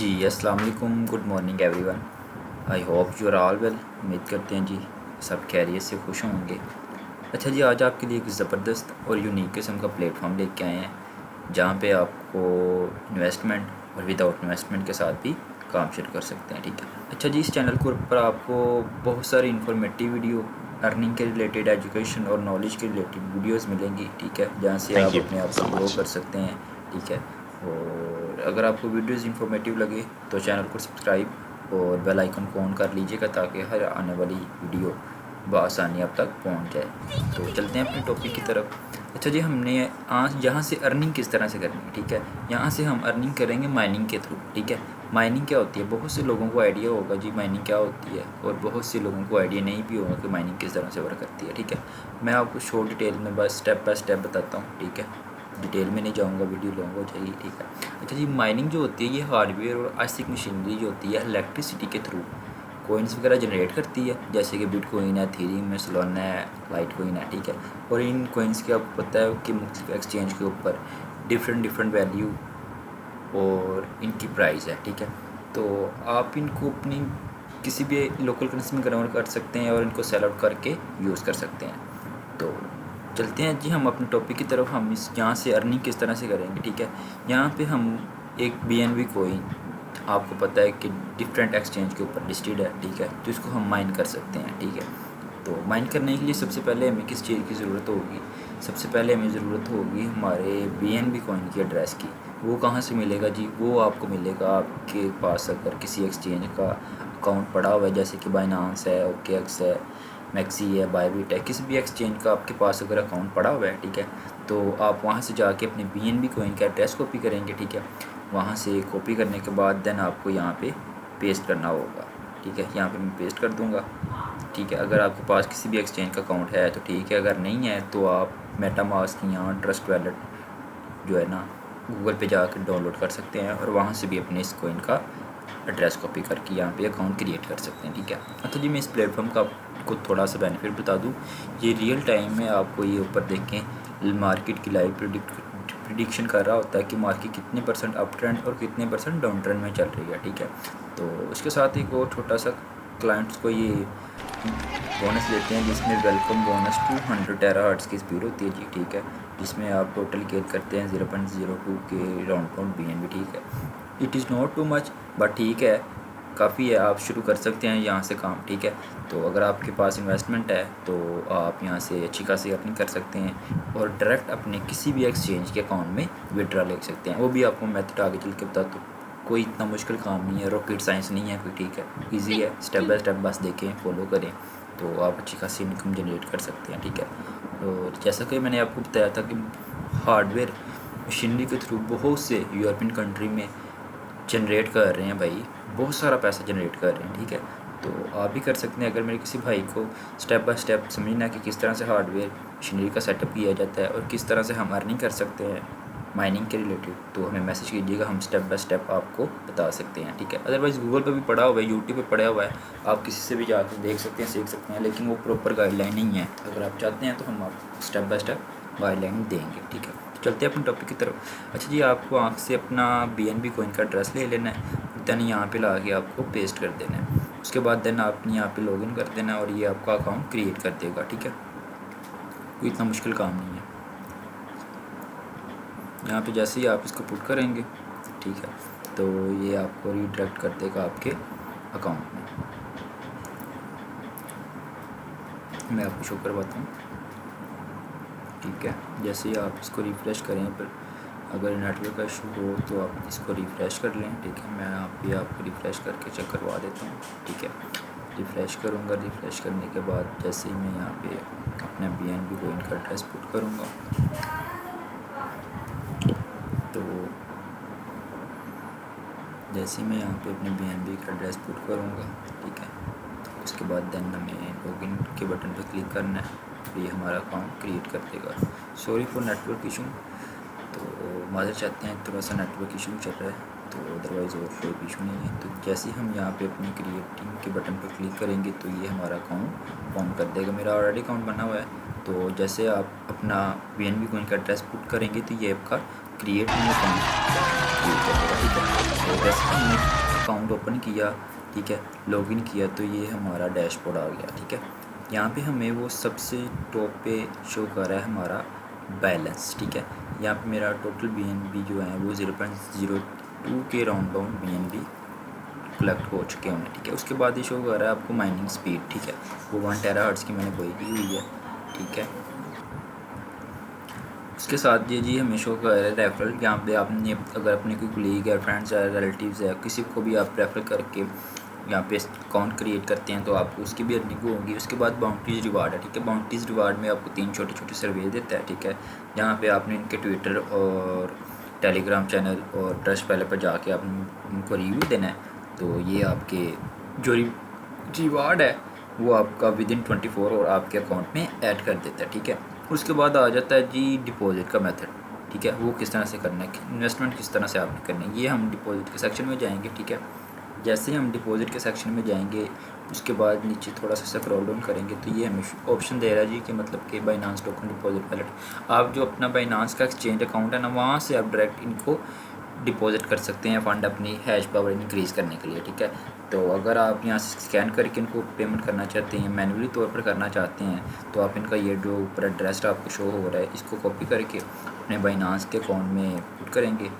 जी अस्सलाम वालेकुम, good morning everyone. I hope you are all well. उम्मीद करते हैं जी सब खैरियत से खुश होंगे। अच्छा जी, आज आपके लिए एक ज़बरदस्त और यूनिक किस्म का प्लेटफॉर्म लेके आए हैं जहाँ पे आपको इन्वेस्टमेंट और विदाउट इन्वेस्टमेंट के साथ भी काम शुरू कर सकते हैं। ठीक है। अच्छा जी, इस चैनल के ऊपर आपको बहुत सारी इन्फॉर्मेटिव वीडियो, अर्निंग के रिलेटेड, एजुकेशन और नॉलेज के रिलेटेड वीडियोस मिलेंगी। ठीक है, जहाँ से Thank आप you अपने आप so को ग्रो much. कर सकते हैं। ठीक है। और अगर आपको वीडियोस इन्फॉर्मेटिव लगे तो चैनल को सब्सक्राइब और बेल आइकन को ऑन कर लीजिएगा ताकि हर आने वाली वीडियो बआसानी आप तक पहुंच जाए। तो चलते हैं अपने टॉपिक की तरफ। अच्छा जी, हमने आज यहाँ से अर्निंग किस तरह से करनी है। ठीक है, यहाँ से हम अर्निंग करेंगे माइनिंग के थ्रू। ठीक है, माइनिंग क्या होती है, बहुत से लोगों को आइडिया होगा जी माइनिंग क्या होती है, और बहुत से लोगों को आइडिया नहीं भी होगा कि माइनिंग किस तरह से वर्क करती है। ठीक है, मैं आपको शॉर्ट डिटेल में बस स्टेप बाय स्टेप बताता हूँ। ठीक है, डिटेल में नहीं जाऊँगा, वीडियो लॉन्ग हो जाएगी। ठीक है। अच्छा जी, माइनिंग जो होती है ये हार्डवेयर और आईसिक मशीनरी जो होती है इलेक्ट्रिसिटी के थ्रू कोइंस वगैरह जनरेट करती है, जैसे कि बिटकॉइन है, थीरियम है, सोलाना है, लाइटकॉइन है। ठीक है, और इन कोइंस की आपको पता है कि मुख्तलिफ एक्सचेंज के ऊपर डिफरेंट वैल्यू और इनकी प्राइस है। ठीक है, तो आप इनको अपनी किसी भी लोकल करेंसी में कन्वर्ट कर सकते हैं और इनको सेल आउट करके यूज़ कर सकते हैं। तो चलते हैं जी हम अपने टॉपिक की तरफ। हम इस यहाँ से अर्निंग किस तरह से करेंगे। ठीक है, यहाँ पे हम एक BNB कोइन, आपको पता है कि डिफरेंट एक्सचेंज के ऊपर लिस्टेड है। ठीक है, तो इसको हम माइन कर सकते हैं। ठीक है, तो माइन करने के लिए सबसे पहले हमें किस चीज़ की ज़रूरत होगी, सबसे पहले हमें ज़रूरत होगी हमारे BNB कोइन की एड्रेस की। वो कहाँ से मिलेगा जी, वो आपको मिलेगा आपके पास अगर किसी एक्सचेंज का अकाउंट पड़ा हुआ है, जैसे कि बाइनांस है, OKX है, मैक्सी है, बायबिट है, किसी भी एक्सचेंज का आपके पास अगर अकाउंट पड़ा हुआ है। ठीक है, तो आप वहाँ से जाके अपने BNB कोइन का एड्रेस कॉपी करेंगे। ठीक है, वहाँ से कॉपी करने के बाद देन आपको यहाँ पे पेस्ट करना होगा। ठीक है, यहाँ पे मैं पेस्ट कर दूँगा। ठीक है, अगर आपके पास किसी भी एक्सचेंज का अकाउंट है तो ठीक है, अगर नहीं है तो आप मेटामास्क या ट्रस्ट वैलेट जो है ना गूगल पे जाकर डाउनलोड कर सकते हैं और वहाँ से भी अपने इस कोइन का एड्रेस कॉपी करके यहाँ पे अकाउंट क्रिएट कर सकते हैं। ठीक है। अच्छा जी, मैं इस प्लेटफॉर्म का आपको थोड़ा सा बेनिफिट बता दूँ। ये रियल टाइम में आपको ये ऊपर देखें मार्केट की लाइव प्रिडिक्शन कर रहा होता है कि मार्केट कितने % अप ट्रेंड और कितने % डाउन ट्रेंड में चल रही है। ठीक है, तो उसके साथ एक और छोटा सा क्लाइंट्स को ये बोनस देते हैं जिसमें वेलकम बोनस 200 टेराहर्ट्ज़ की स्पीड होती है जी। ठीक है, जिसमें आप टोटल गेन करते हैं 0.02 के राउंड पाउंड BNB। ठीक है, it is not too much but ठीक है, काफ़ी है, आप शुरू कर सकते हैं यहाँ से काम। ठीक है, तो अगर आपके पास इन्वेस्टमेंट है तो आप यहाँ से अच्छी खासी अर्निंग कर सकते हैं और डायरेक्ट अपने किसी भी एक्सचेंज के अकाउंट में विड्रा ले सकते हैं। वो भी आपको मेथड आगे चल के बता दूँ, कोई इतना मुश्किल काम नहीं है, रॉकेट साइंस नहीं है कोई। ठीक है, इजी है, स्टेप बाय स्टेप बस देखें, फॉलो करें तो आप अच्छी खासी इनकम जनरेट कर सकते हैं। ठीक है, और जैसा कि मैंने आपको बताया था कि हार्डवेयर मशीनरी के थ्रू बहुत से यूरोपियन कंट्री में जनरेट कर रहे हैं भाई, बहुत सारा पैसा जनरेट कर रहे हैं। ठीक है, तो आप भी कर सकते हैं। अगर मेरे किसी भाई को स्टेप बाय स्टेप समझना कि किस तरह से हार्डवेयर मशीनरी का सेटअप किया जाता है और किस तरह से हम अर्निंग कर सकते हैं माइनिंग के रिलेटेड, तो हमें मैसेज कीजिएगा, हम स्टेप बाय स्टेप आपको बता सकते हैं। ठीक है, अदरवाइज़ गूगल पे भी पड़ा हुआ है, यूट्यूब पे पड़ा हुआ है, आप किसी से भी जाकर देख सकते हैं, सीख सकते हैं, लेकिन वो प्रॉपर गाइडलाइन नहीं है। अगर आप चाहते हैं तो हम आपको स्टेप बाय स्टेप गाइडलाइन देंगे। ठीक है, तो चलते हैं अपने टॉपिक की तरफ। अच्छा जी, आपको आँख से अपना BNB कोइन का एड्रेस ले लेना है, देन यहाँ पे ला के आपको पेस्ट कर देना है। उसके बाद देन आपने यहाँ पे लॉगिन कर देना है और ये आपका अकाउंट क्रिएट कर देगा। ठीक है, कोई इतना मुश्किल काम नहीं है। यहाँ पे जैसे ही आप इसको पुट करेंगे, ठीक है, तो ये आपको रीडायरेक्ट कर देगा आपके अकाउंट में। मैं आपको शो करवाता हूँ। ठीक है, जैसे ही आप इसको रिफ़्रेश करें, पर अगर नेटवर्क का इशू हो तो आप इसको रिफ़्रेश कर लें। ठीक है, मैं यहाँ पे आपको रिफ़्रेश करके चेक करवा देता हूँ। ठीक है, रिफ़्रेश करूँगा। रिफ़्रेश करने के बाद जैसे ही मैं यहाँ पे अपना BNB कोइन का एड्रेस पुट करूँगा तो जैसे मैं यहाँ पे अपने BNB का एड्रेस पुट करूँगा, ठीक है, तो उसके बाद देन हमें लॉगिन के बटन पर क्लिक करना है, तो ये हमारा अकाउंट क्रिएट कर देगा। सॉरी फॉर नेटवर्क इशू, तो माज़र चाहते हैं थोड़ा सा नेटवर्क इशू चल रहा है, तो अदरवाइज़ और कोई इशू नहीं है। तो जैसे ही हम यहाँ पे अपने क्रिएटिंग के बटन पर क्लिक करेंगे तो ये हमारा अकाउंट फॉर्म कर देगा। मेरा ऑलरेडी अकाउंट बना हुआ है, तो जैसे आप अपना BNB कोइन का एड्रेस पुट करेंगे तो ये आपका क्रिएट न्यू अकाउंट क्रिएट करेगा। ठीक है, तो जैसे हमने अकाउंट ओपन किया, ठीक है, लॉगिन किया, तो ये हमारा डैशबोर्ड आ गया, ठीक है। यहाँ पे हमें वो सबसे टॉप पे शो कर रहा है हमारा बैलेंस, ठीक है। यहाँ पे मेरा टोटल BNB जो है वो 0.02 के राउंड बाउंड BNB कलेक्ट हो चुके हैं, ठीक है। उसके बाद ये शो कर रहा है आपको माइनिंग स्पीड, ठीक है, वो 1 टेराहर्ट्ज़ की मैंने वही की हुई है, ठीक है। उसके साथ ये जी हमें शो कर रहा है रेफरल। यहाँ पे आपने अगर अपने कोई कलीग है, फ्रेंड्स है, रिलेटिव्स है, किसी को भी आप रेफर करके यहाँ पे अकाउंट क्रिएट करते हैं तो आपको उसकी भी अर्निंग होगी। उसके बाद बाउंटीज़ रिवार्ड है, ठीक है। बाउंटीज़ रिवार्ड में आपको 3 छोटे छोटे सर्वे देता है, ठीक है। यहाँ पे आपने इनके ट्विटर और टेलीग्राम चैनल और ट्रस्ट पहले पर जाके आपने उनको रिव्यू देना है, तो ये आपके जो रिवार्ड है वो आपका विदिन 24 और आपके अकाउंट में ऐड कर देता है, ठीक है। उसके बाद आ जाता है जी डिपॉजिट का मेथड, ठीक है, वो किस तरह से करना है, इन्वेस्टमेंट किस तरह से आपने करनी है। ये हम डिपॉजिट के सेक्शन में जाएंगे, ठीक है। जैसे ही हम डिपॉजिट के सेक्शन में जाएंगे उसके बाद नीचे थोड़ा सा स्क्रॉल डाउन करेंगे तो ये हमें ऑप्शन दे रहा है जी कि मतलब कि बाइनांस टोकन डिपॉजिट वैलेट। आप जो अपना बाइनांस का एक्सचेंज अकाउंट है ना, वहाँ से आप डायरेक्ट इनको डिपॉजिट कर सकते हैं फ़ंड अपनी हैश पावर इंक्रीज़ करने के लिए, ठीक है। तो अगर आप यहाँ से स्कैन करके इनको पेमेंट करना चाहते हैं, मैन्युअली तौर पर करना चाहते हैं, तो आप इनका ये जो ऊपर एड्रेस आपको शो हो रहा है इसको कॉपी करके अपने बाइनांस के अकाउंट में पुट करेंगे,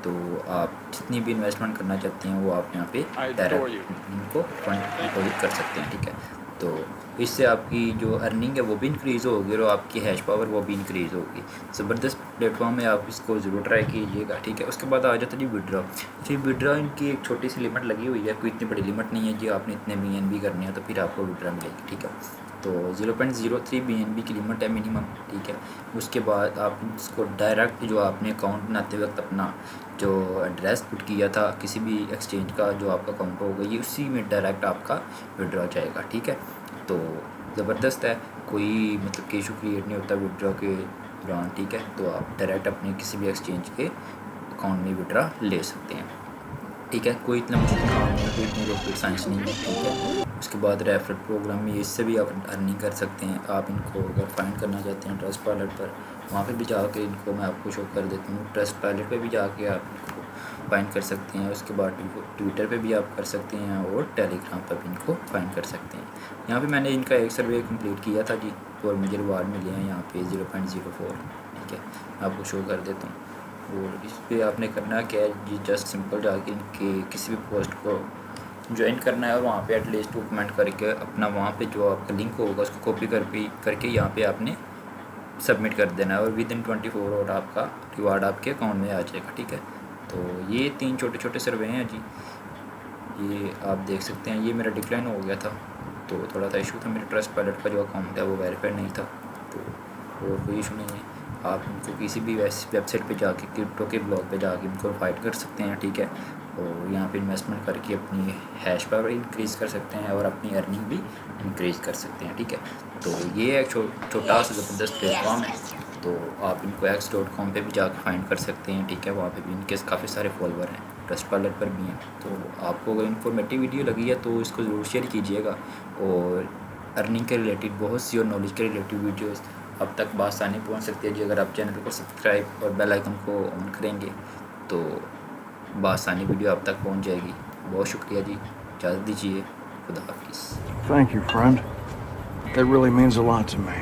तो आप जितनी भी इन्वेस्टमेंट करना चाहते हैं वो आप यहाँ पे डायरेक्ट इनको फंड डिपॉजिट कर सकते हैं, ठीक है। तो इससे आपकी जो अर्निंग है वो भी इंक्रीज़ होगी और आपकी हैश पावर वो भी इंक्रीज़ होगी। ज़बरदस्त प्लेटफॉर्म है, आप इसको ज़रूर ट्राई कीजिएगा, ठीक है। उसके बाद आ जाता है जी विड्रॉ। फिर विड्रॉ इनकी एक छोटी सी लिमिट लगी हुई है, कोई इतनी बड़ी लिमिट नहीं है जी आपने इतने BNB करने हैं तो फिर आपको विड्रॉ मिलेगी, ठीक है। तो 0.03 BNB की लिमिट है मिनिमम, ठीक है। उसके बाद आप इसको डायरेक्ट जो आपने अकाउंट बनाते वक्त अपना जो एड्रेस पुट किया था किसी भी एक्सचेंज का जो आपका अकाउंट होगा ये उसी में डायरेक्ट आपका विड्रॉ जाएगा, ठीक है। तो ज़बरदस्त है, कोई मतलब कि इशू क्रिएट नहीं होता विड्रॉ के दौरान, ठीक है। तो आप डायरेक्ट अपने किसी भी एक्सचेंज के अकाउंट में विड्रॉ ले सकते हैं, ठीक है। कोई इतना मुश्किल काम नहीं है, कोई इतनी रॉकेट साइंस नहीं है, ठीक है। उसके बाद रेफरल प्रोग्राम में इससे भी आप अर्निंग कर सकते हैं। आप इनको अगर फाइंड करना चाहते हैं ट्रस्ट पायलट पर, वहाँ पर भी जाके इनको मैं आपको शो कर देता हूँ। ट्रस्ट पायलट पे भी जाके आप इनको फाइंड कर सकते हैं। उसके बाद ट्विटर पे भी आप कर सकते हैं और टेलीग्राम पर भी इनको फाइंड कर सकते हैं। यहाँ पे मैंने इनका एक सर्वे कंप्लीट किया था जी और मुझे रिवार्ड मिले हैं यहाँ पे 0.04, ठीक है। मैं आपको शो कर देता हूँ। और इस पर आपने करना क्या है जी, जस्ट सिंपल जाके इनके किसी भी पोस्ट को ज्वाइन करना है और वहाँ पे एटलीस्ट 2 कमेंट करके अपना वहाँ पे जो आपका लिंक होगा उसको कॉपी करके यहाँ पे आपने सबमिट कर देना है और विदिन 24 और आपका रिवार्ड आपके अकाउंट में आ जाएगा, ठीक है। तो ये 3 छोटे छोटे सर्वे हैं जी, ये आप देख सकते हैं। ये मेरा डिक्लाइन हो गया था तो थोड़ा सा इशू था, मेरे ट्रस्ट पायलट का जो अकाउंट है वो वेरीफाइड नहीं था, तो और कोई इशू नहीं है। आप इनको किसी भी वेबसाइट पे जाके क्रिप्टो के ब्लॉग पे जाके इनको फाइट कर सकते हैं, ठीक है। और यहाँ पे इन्वेस्टमेंट करके अपनी हैश पावर इंक्रीज़ कर सकते हैं और अपनी अर्निंग भी इंक्रीज़ कर सकते हैं, ठीक है। तो ये एक छोटा सा ज़बरदस्त प्लेटफॉर्म है, तो आप इनको x.com पे भी जाकर फाइंड कर सकते हैं, ठीक है। वहाँ पे भी इनके काफ़ी सारे फॉलोवर हैं, ट्रस्ट पायलट पर भी हैं। तो आपको अगर इन्फॉर्मेटिव वीडियो लगी है तो इसको ज़रूर शेयर कीजिएगा और अर्निंग के रिलेटेड बहुत सी और नॉलेज के रिलेटेड वीडियोज़ अब तक बासानी पहुंच सकती है जी अगर आप चैनल को सब्सक्राइब और बेल आइकन को ऑन करेंगे तो बासानी वीडियो आप तक पहुंच जाएगी। बहुत शुक्रिया जी, इजाज़त दीजिए, खुदा हाफिज़। Thank you, friend. That really means a lot to me.